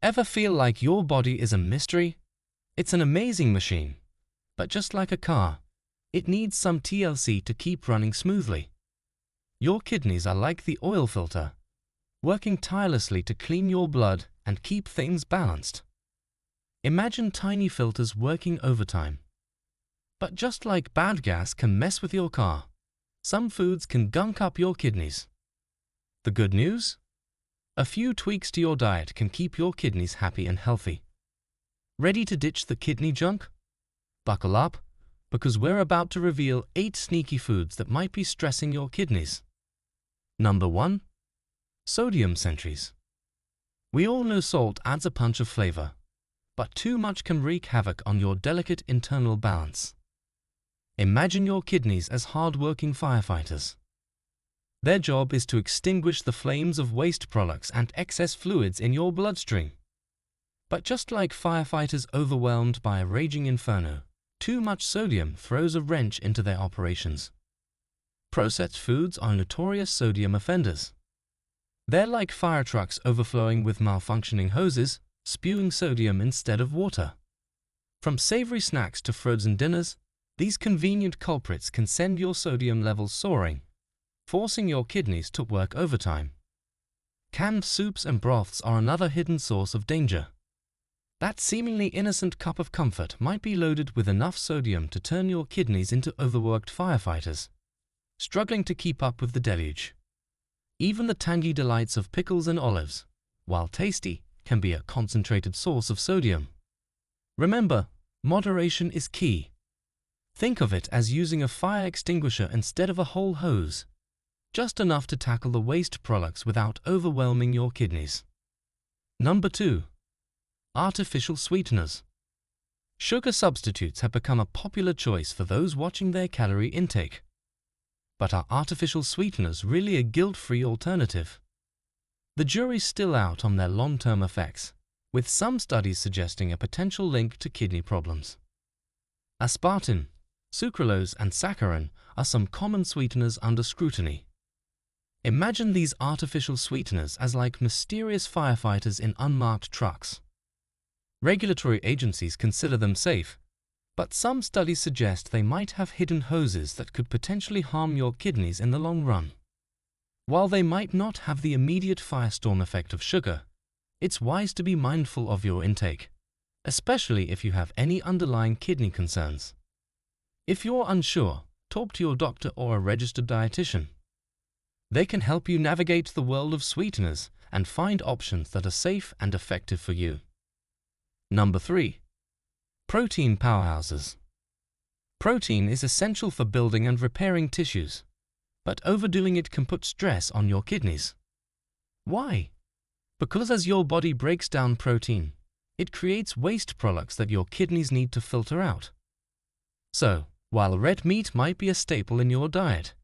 Ever feel like your body is a mystery? It's an amazing machine, but just like a car, it needs some TLC to keep running smoothly. Your kidneys are like the oil filter, working tirelessly to clean your blood and keep things balanced. Imagine tiny filters working overtime. But just like bad gas can mess with your car, some foods can gunk up your kidneys. The good news? A few tweaks to your diet can keep your kidneys happy and healthy. Ready to ditch the kidney junk? Buckle up, because we're about to reveal 8 sneaky foods that might be stressing your kidneys. Number 1. Sodium Sendries. We all know salt adds a punch of flavor, but too much can wreak havoc on your delicate internal balance. Imagine your kidneys as hard-working firefighters. Their job is to extinguish the flames of waste products and excess fluids in your bloodstream. But just like firefighters overwhelmed by a raging inferno, too much sodium throws a wrench into their operations. Processed foods are notorious sodium offenders. They're like fire trucks overflowing with malfunctioning hoses, spewing sodium instead of water. From savory snacks to frozen dinners, these convenient culprits can send your sodium levels soaring, forcing your kidneys to work overtime. Canned soups and broths are another hidden source of danger. That seemingly innocent cup of comfort might be loaded with enough sodium to turn your kidneys into overworked firefighters, struggling to keep up with the deluge. Even the tangy delights of pickles and olives, while tasty, can be a concentrated source of sodium. Remember, moderation is key. Think of it as using a fire extinguisher instead of a whole hose, just enough to tackle the waste products without overwhelming your kidneys. Number 2. Artificial sweeteners. Sugar substitutes have become a popular choice for those watching their calorie intake. But are artificial sweeteners really a guilt-free alternative? The jury's still out on their long-term effects, with some studies suggesting a potential link to kidney problems. Aspartame, sucralose, and saccharin are some common sweeteners under scrutiny. Imagine these artificial sweeteners as like mysterious firefighters in unmarked trucks. Regulatory agencies consider them safe, but some studies suggest they might have hidden hoses that could potentially harm your kidneys in the long run. While they might not have the immediate firestorm effect of sugar, it's wise to be mindful of your intake, especially if you have any underlying kidney concerns. If you're unsure, talk to your doctor or a registered dietitian. They can help you navigate the world of sweeteners and find options that are safe and effective for you. Number 3. Protein powerhouses. Protein is essential for building and repairing tissues, but overdoing it can put stress on your kidneys. Why? Because as your body breaks down protein, it creates waste products that your kidneys need to filter out. So, while red meat might be a staple in your diet,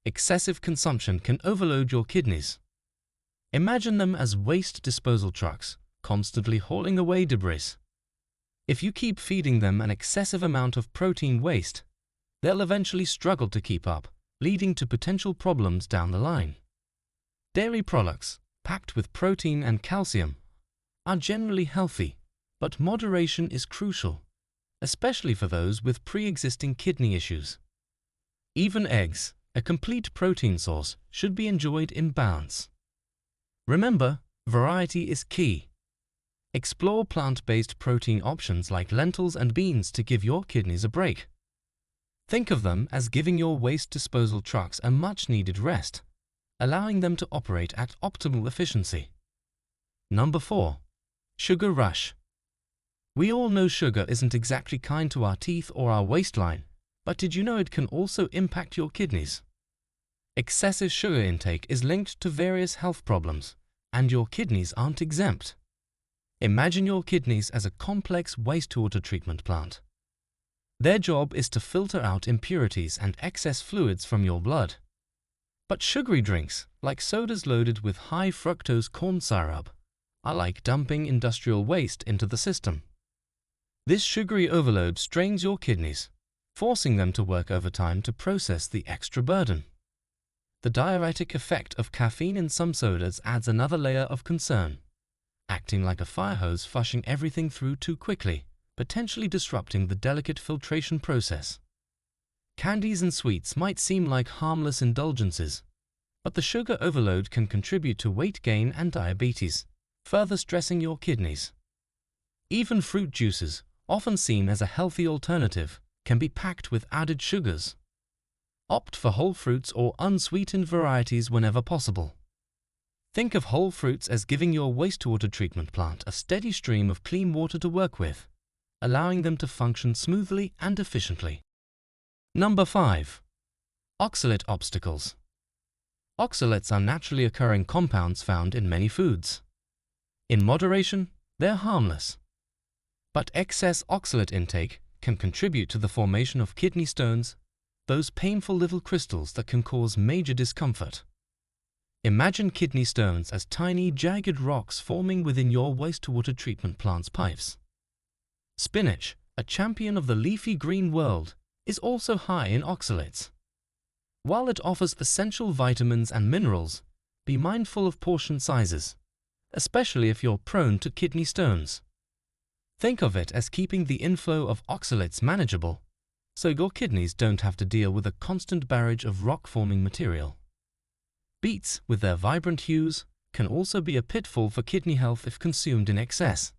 excessive consumption can overload your kidneys. Imagine them as waste disposal trucks, constantly hauling away debris. If you keep feeding them an excessive amount of protein waste, they'll eventually struggle to keep up, leading to potential problems down the line. Dairy products, packed with protein and calcium, are generally healthy, but moderation is crucial, especially for those with pre-existing kidney issues. Even eggs, a complete protein source, should be enjoyed in balance. Remember, variety is key. Explore plant-based protein options like lentils and beans to give your kidneys a break. Think of them as giving your waste disposal trucks a much-needed rest, allowing them to operate at optimal efficiency. Number 4. Sugar rush. We all know sugar isn't exactly kind to our teeth or our waistline, but did you know it can also impact your kidneys? Excessive sugar intake is linked to various health problems, and your kidneys aren't exempt. Imagine your kidneys as a complex wastewater treatment plant. Their job is to filter out impurities and excess fluids from your blood. But sugary drinks, like sodas loaded with high fructose corn syrup, are like dumping industrial waste into the system. This sugary overload strains your kidneys, forcing them to work overtime to process the extra burden. The diuretic effect of caffeine in some sodas adds another layer of concern, acting like a fire hose, flushing everything through too quickly, potentially disrupting the delicate filtration process. Candies and sweets might seem like harmless indulgences, but the sugar overload can contribute to weight gain and diabetes, further stressing your kidneys. Even fruit juices, often seen as a healthy alternative, can be packed with added sugars. Opt for whole fruits or unsweetened varieties whenever possible. Think of whole fruits as giving your wastewater treatment plant a steady stream of clean water to work with, allowing them to function smoothly and efficiently. Number 5. Oxalate obstacles. Oxalates are naturally occurring compounds found in many foods. In moderation, they're harmless. But excess oxalate intake can contribute to the formation of kidney stones, those painful little crystals that can cause major discomfort. Imagine kidney stones as tiny, jagged rocks forming within your wastewater treatment plant's pipes. Spinach, a champion of the leafy green world, is also high in oxalates. While it offers essential vitamins and minerals, be mindful of portion sizes, especially if you're prone to kidney stones. Think of it as keeping the inflow of oxalates manageable, so your kidneys don't have to deal with a constant barrage of rock-forming material. Beets, with their vibrant hues, can also be a pitfall for kidney health if consumed in excess.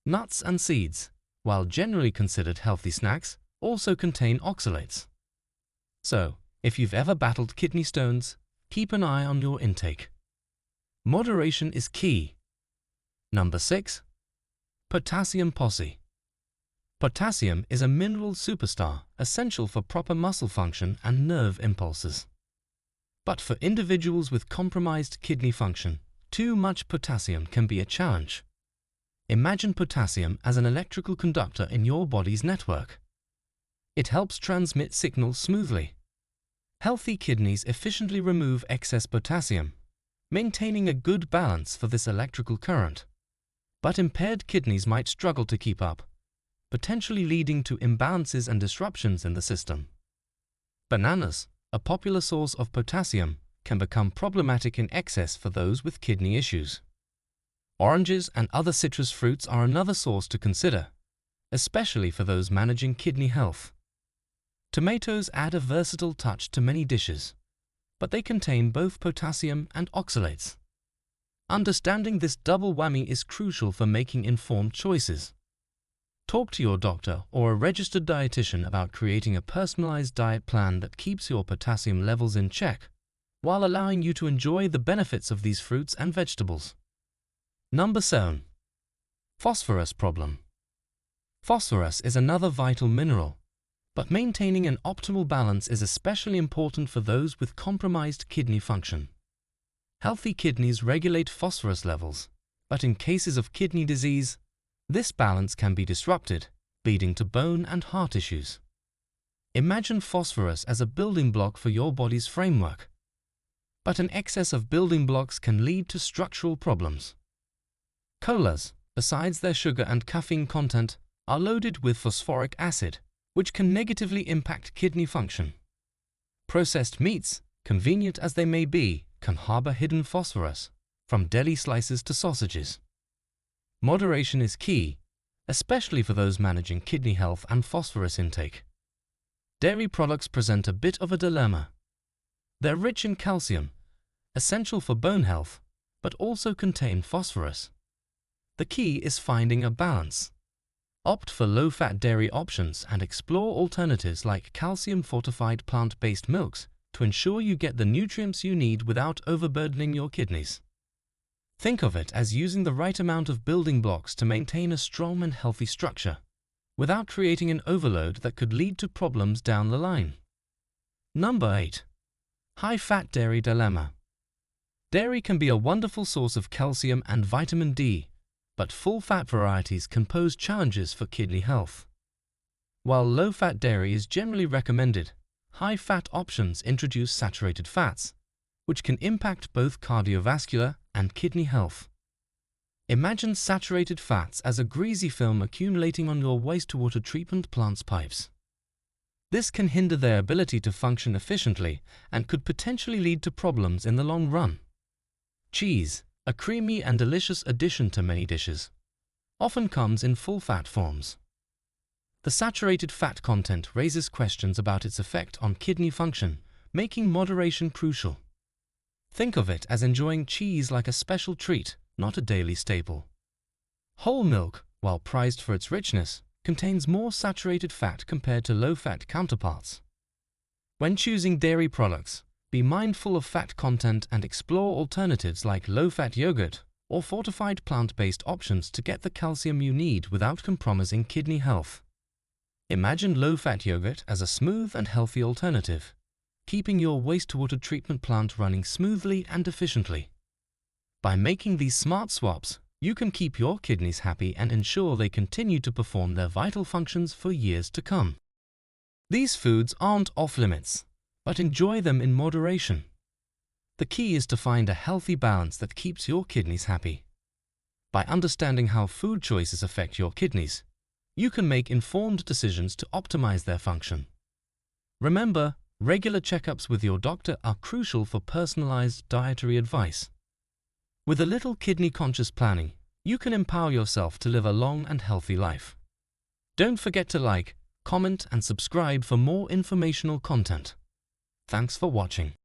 Nuts and seeds, while generally considered healthy snacks, also contain oxalates. So, if you've ever battled kidney stones, keep an eye on your intake. Moderation is key. Number 6. Potassium posse. Potassium is a mineral superstar essential for proper muscle function and nerve impulses. But for individuals with compromised kidney function, too much potassium can be a challenge. Imagine potassium as an electrical conductor in your body's network. It helps transmit signals smoothly. Healthy kidneys efficiently remove excess potassium, maintaining a good balance for this electrical current. But impaired kidneys might struggle to keep up, potentially leading to imbalances and disruptions in the system. Bananas, a popular source of potassium, can become problematic in excess for those with kidney issues. Oranges and other citrus fruits are another source to consider, especially for those managing kidney health. Tomatoes add a versatile touch to many dishes, but they contain both potassium and oxalates. Understanding this double whammy is crucial for making informed choices. Talk to your doctor or a registered dietitian about creating a personalized diet plan that keeps your potassium levels in check, while allowing you to enjoy the benefits of these fruits and vegetables. Number 7. Phosphorus problem. Phosphorus is another vital mineral, but maintaining an optimal balance is especially important for those with compromised kidney function. Healthy kidneys regulate phosphorus levels, but in cases of kidney disease, this balance can be disrupted, leading to bone and heart issues. Imagine phosphorus as a building block for your body's framework, but an excess of building blocks can lead to structural problems. Colas, besides their sugar and caffeine content, are loaded with phosphoric acid, which can negatively impact kidney function. Processed meats, convenient as they may be, can harbor hidden phosphorus, from deli slices to sausages. Moderation is key, especially for those managing kidney health and phosphorus intake. Dairy products present a bit of a dilemma. They're rich in calcium, essential for bone health, but also contain phosphorus. The key is finding a balance. Opt for low-fat dairy options and explore alternatives like calcium-fortified plant-based milks to ensure you get the nutrients you need without overburdening your kidneys. Think of it as using the right amount of building blocks to maintain a strong and healthy structure, without creating an overload that could lead to problems down the line. Number 8. High-fat dairy dilemma. Dairy can be a wonderful source of calcium and vitamin D, but full-fat varieties can pose challenges for kidney health. While low-fat dairy is generally recommended, high-fat options introduce saturated fats, which can impact both cardiovascular and kidney health. Imagine saturated fats as a greasy film accumulating on your wastewater treatment plant's pipes. This can hinder their ability to function efficiently and could potentially lead to problems in the long run. Cheese, a creamy and delicious addition to many dishes, often comes in full-fat forms. The saturated fat content raises questions about its effect on kidney function, making moderation crucial. Think of it as enjoying cheese like a special treat, not a daily staple. Whole milk, while prized for its richness, contains more saturated fat compared to low-fat counterparts. When choosing dairy products, be mindful of fat content and explore alternatives like low-fat yogurt or fortified plant-based options to get the calcium you need without compromising kidney health. Imagine low-fat yogurt as a smooth and healthy alternative, keeping your wastewater treatment plant running smoothly and efficiently. By making these smart swaps, you can keep your kidneys happy and ensure they continue to perform their vital functions for years to come. These foods aren't off-limits, but enjoy them in moderation. The key is to find a healthy balance that keeps your kidneys happy. By understanding how food choices affect your kidneys, you can make informed decisions to optimize their function. Remember, regular checkups with your doctor are crucial for personalized dietary advice. With a little kidney-conscious planning, you can empower yourself to live a long and healthy life. Don't forget to like, comment, and subscribe for more informational content. Thanks for watching.